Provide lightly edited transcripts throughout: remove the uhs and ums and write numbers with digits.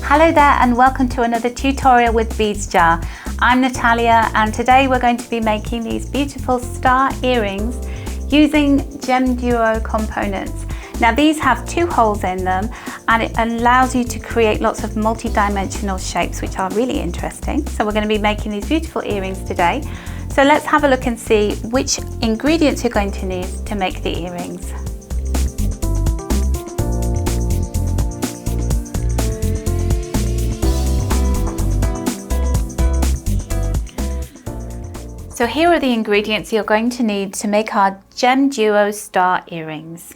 Hello there and welcome to another tutorial with Beads Jar. I'm Natalia and today we're going to be making these beautiful star earrings using GemDuo components. Now these have 2 holes in them and it allows you to create lots of multi-dimensional shapes which are really interesting. So we're going to be making these beautiful earrings today. So let's have a look and see which ingredients you're going to need to make the earrings. So here are the ingredients you're going to need to make our GemDuo star earrings.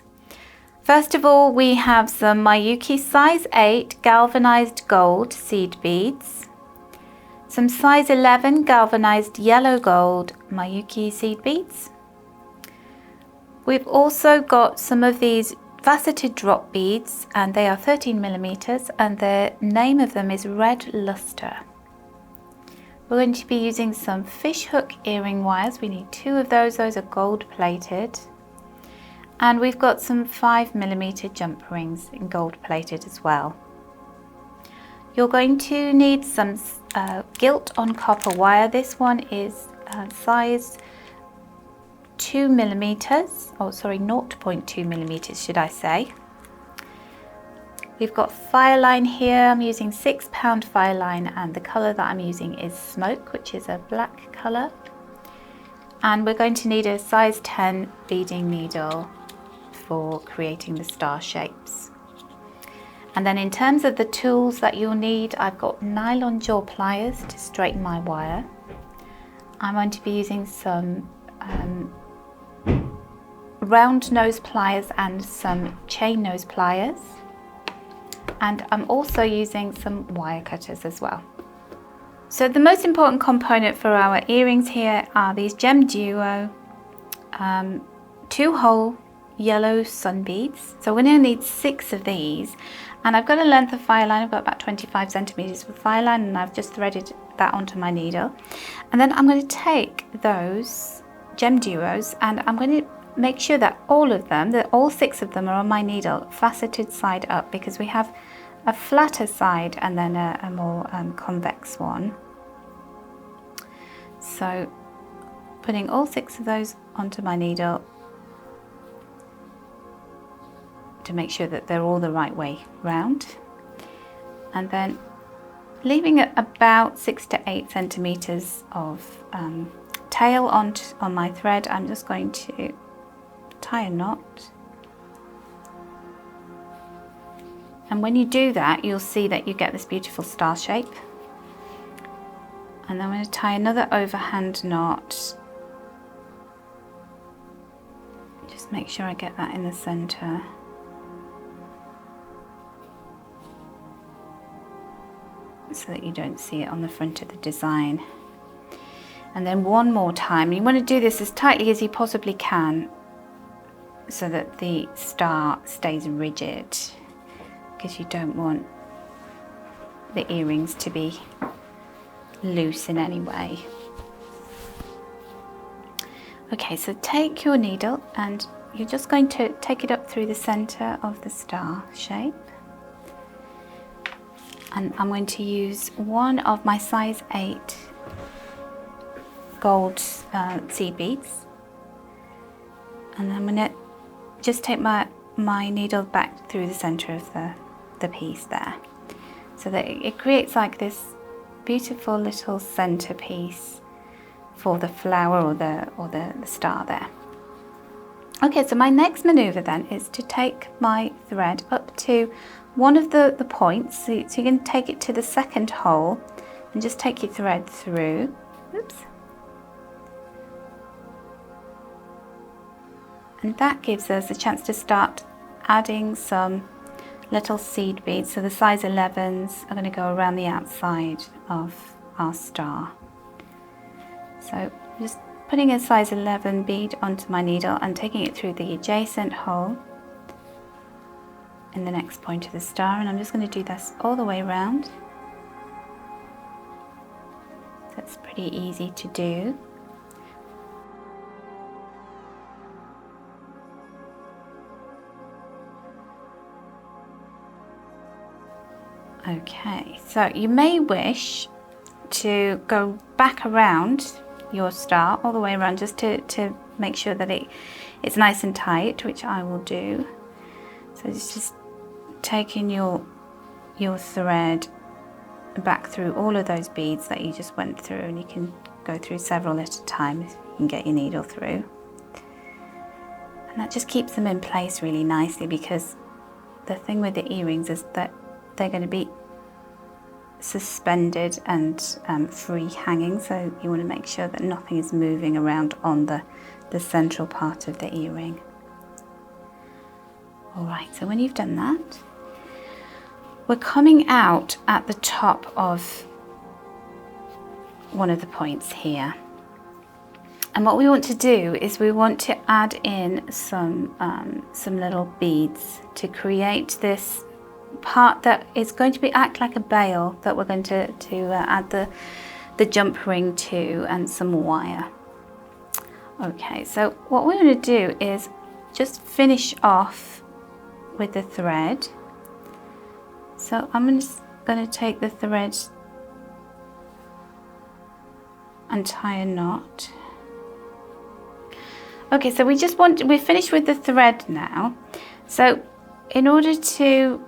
First of all, we have some Miyuki size 8 galvanized gold seed beads, some size 11 galvanized yellow gold Miyuki seed beads. We've also got some of these faceted drop beads and they are 13mm and the name of them is Red Luster. We're going to be using some fish hook earring wires. We need 2 of those are gold plated. And we've got some 5mm jump rings in gold plated as well. You're going to need some gilt on copper wire. This one is size 2mm, oh sorry, 0.2mm should I say. We've got fire line here. I'm using 6-pound fire line and the colour that I'm using is smoke, which is a black colour. And we're going to need a size 10 beading needle for creating the star shapes. And then in terms of the tools that you'll need, I've got nylon jaw pliers to straighten my wire. I'm going to be using some round nose pliers and some chain nose pliers. And I'm also using some wire cutters as well. So the most important component for our earrings here are these GemDuo 2-hole yellow sun beads. So we're going to need 6 of these. And I've got a length of fire line, I've got about 25 centimeters of fire line and I've just threaded that onto my needle. And then I'm going to take those GemDuos and I'm going to make sure that all of them, that all 6 of them are on my needle, faceted side up, because we have a flatter side and then a more convex one. So putting all 6 of those onto my needle to make sure that they're all the right way round, and then leaving about 6 to 8 centimeters of tail on my thread. I'm just going to tie a knot, and when you do that you'll see that you get this beautiful star shape. And then I'm going to tie another overhand knot, just make sure I get that in the center. So that you don't see it on the front of the design. And then one more time. You want to do this as tightly as you possibly can so that the star stays rigid, because you don't want the earrings to be loose in any way. Okay, so take your needle and you're just going to take it up through the center of the star shape. And I'm going to use one of my size 8 gold seed beads. And I'm going to just take my needle back through the center of the piece there, so that it creates like this beautiful little centerpiece for the flower or the star there. Okay, so my next maneuver then is to take my thread up to one of the points. So you can take it to the second hole and just take your thread through. Oops. And that gives us a chance to start adding some little seed beads. So the size 11s are going to go around the outside of our star. So just putting a size 11 bead onto my needle and taking it through the adjacent hole in the next point of the star, and I'm just going to do this all the way around. That's pretty easy to do. Okay, so you may wish to go back around your star all the way around just to make sure that it's nice and tight, which I will do. So it's just taking your thread back through all of those beads that you just went through, and you can go through several at a time if you can get your needle through. And that just keeps them in place really nicely, because the thing with the earrings is that they're going to be suspended and free hanging, so you want to make sure that nothing is moving around on the central part of the earring. Alright, so when you've done that, we're coming out at the top of one of the points here. And what we want to do is we want to add in some little beads to create this part that is going to act like a bail that we're going to add the jump ring to, and some wire. Okay, so what we're going to do is just finish off with the thread. So I'm just going to take the thread and tie a knot. Okay, so we're finished with the thread now. So in order to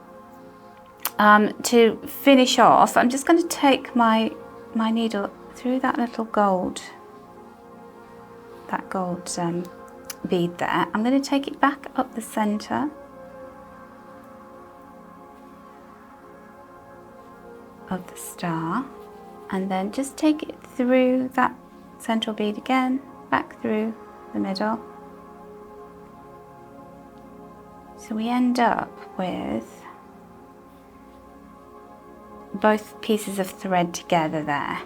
finish off, I'm just going to take my needle through that little gold bead there. I'm going to take it back up the center of the star, and then just take it through that central bead again, back through the middle. So we end up with both pieces of thread together there,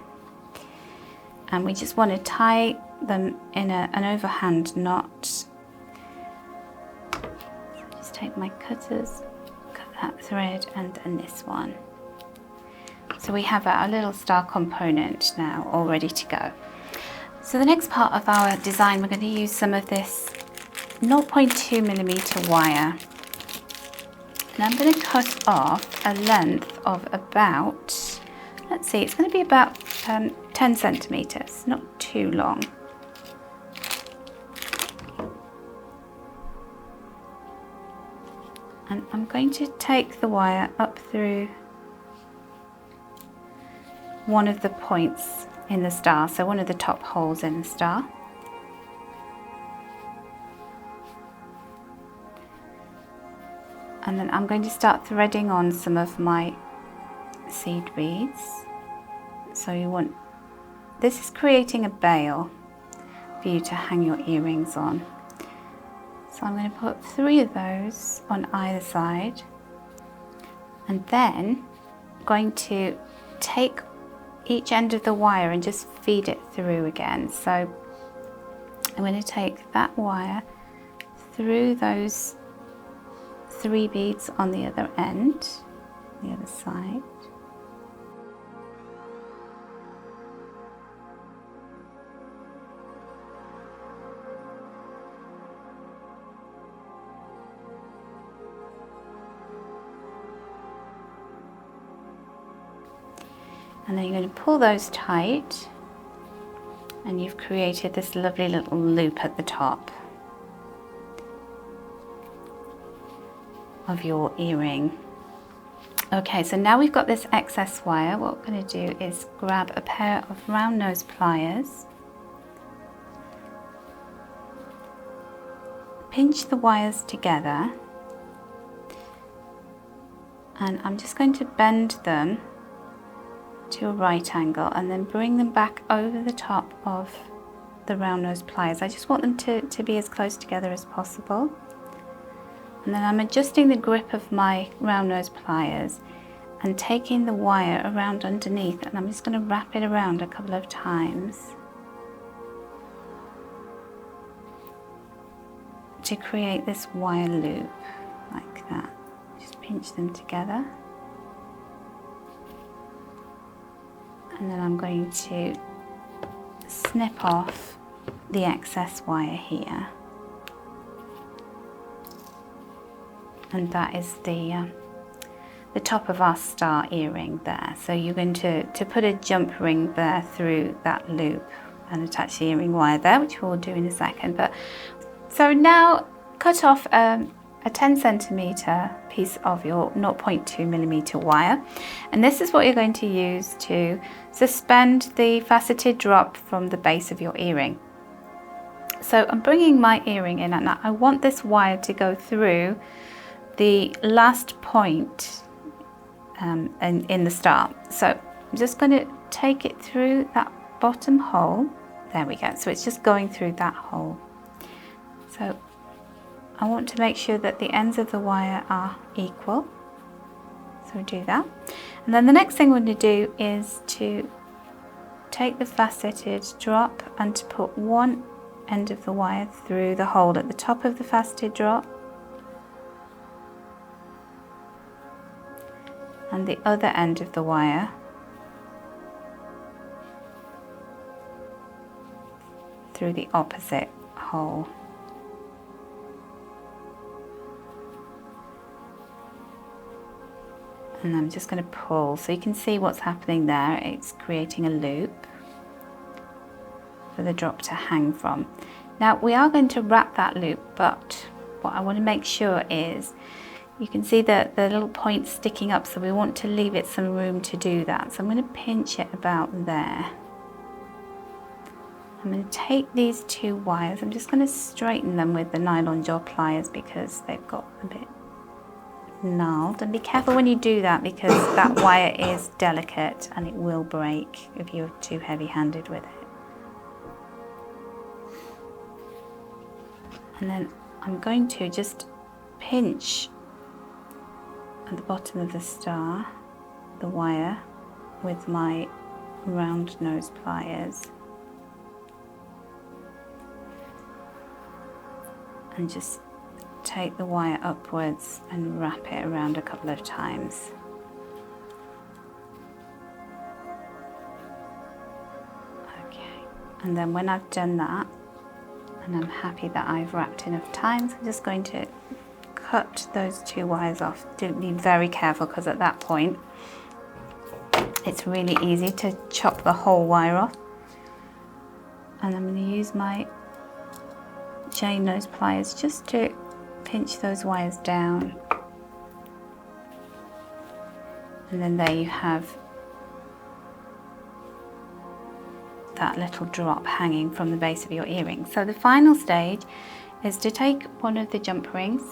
and we just want to tie them in an overhand knot. So just take my cutters, cut that thread, and then this one. So we have our little star component now all ready to go. So the next part of our design, we're going to use some of this 0.2mm wire. And I'm going to cut off a length of about, let's see, it's going to be about 10 centimeters, not too long. And I'm going to take the wire up through one of the points in the star, so one of the top holes in the star. And then I'm going to start threading on some of my seed beads. So this is creating a bail for you to hang your earrings on. So I'm going to put 3 of those on either side, and then I'm going to take each end of the wire and just feed it through again. So I'm going to take that wire through those 3 beads on the other end, the other side. And then you're going to pull those tight, and you've created this lovely little loop at the top of your earring. Okay, so now we've got this excess wire. What we're going to do is grab a pair of round nose pliers, pinch the wires together, and I'm just going to bend them to a right angle and then bring them back over the top of the round nose pliers. I just want them to be as close together as possible. And then I'm adjusting the grip of my round nose pliers and taking the wire around underneath, and I'm just going to wrap it around a couple of times to create this wire loop like that. Just pinch them together. And then I'm going to snip off the excess wire here. And that is the the top of our star earring there. So you're going to put a jump ring there through that loop and attach the earring wire there, which we'll do in a second. But so now cut off a 10 centimeter piece of your 0.2 millimeter wire, and this is what you're going to use to suspend the faceted drop from the base of your earring. So I'm bringing my earring in, and I want this wire to go through the last point in the star. So I'm just going to take it through that bottom hole. There we go. So it's just going through that hole. So I want to make sure that the ends of the wire are equal. So do that. And then the next thing we're going to do is to take the faceted drop and to put one end of the wire through the hole at the top of the faceted drop, and the other end of the wire through the opposite hole. And I'm just going to pull, so you can see what's happening there. It's creating a loop for the drop to hang from. Now we are going to wrap that loop, but what I want to make sure is you can see the little point sticking up, so we want to leave it some room to do that. So I'm going to pinch it about there. I'm going to take these two wires, I'm just going to straighten them with the nylon jaw pliers because they've got a bit gnarled, and be careful when you do that because that wire is delicate and it will break if you're too heavy-handed with it. And then I'm going to just pinch at the bottom of the star the wire with my round nose pliers and just take the wire upwards and wrap it around a couple of times. Okay, and then when I've done that and I'm happy that I've wrapped enough times, I'm just going to cut those two wires off. Do be very careful because at that point it's really easy to chop the whole wire off. And I'm going to use my chain nose pliers just to pinch those wires down, and then there you have that little drop hanging from the base of your earring. So the final stage is to take one of the jump rings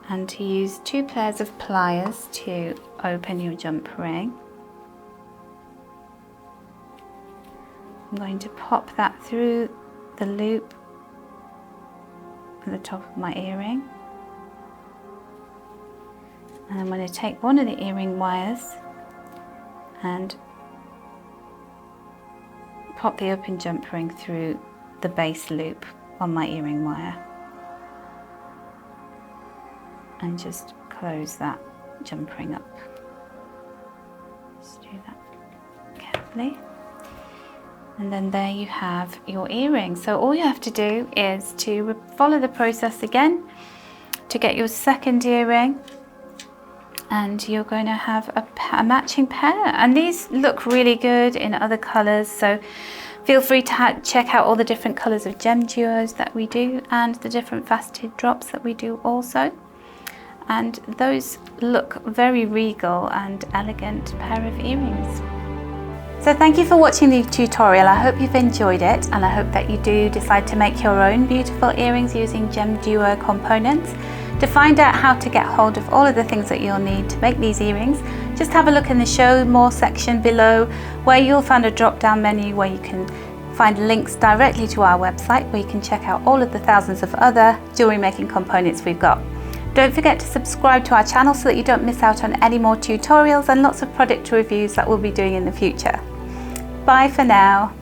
and to use two pairs of pliers to open your jump ring. I'm going to pop that through the loop at the top of my earring, and I'm going to take one of the earring wires and pop the open jump ring through the base loop on my earring wire and just close that jump ring up. Just do that carefully. And then there you have your earring. So all you have to do is to follow the process again to get your second earring, and you're going to have a matching pair. And these look really good in other colors, so feel free to check out all the different colors of GemDuos that we do and the different faceted drops that we do also. And those look very regal and elegant pair of earrings. So thank you for watching the tutorial. I hope you've enjoyed it, and I hope that you do decide to make your own beautiful earrings using GemDuo components. To find out how to get hold of all of the things that you'll need to make these earrings, just have a look in the show more section below, where you'll find a drop down menu where you can find links directly to our website, where you can check out all of the thousands of other jewellery making components we've got. Don't forget to subscribe to our channel so that you don't miss out on any more tutorials and lots of product reviews that we'll be doing in the future. Bye for now.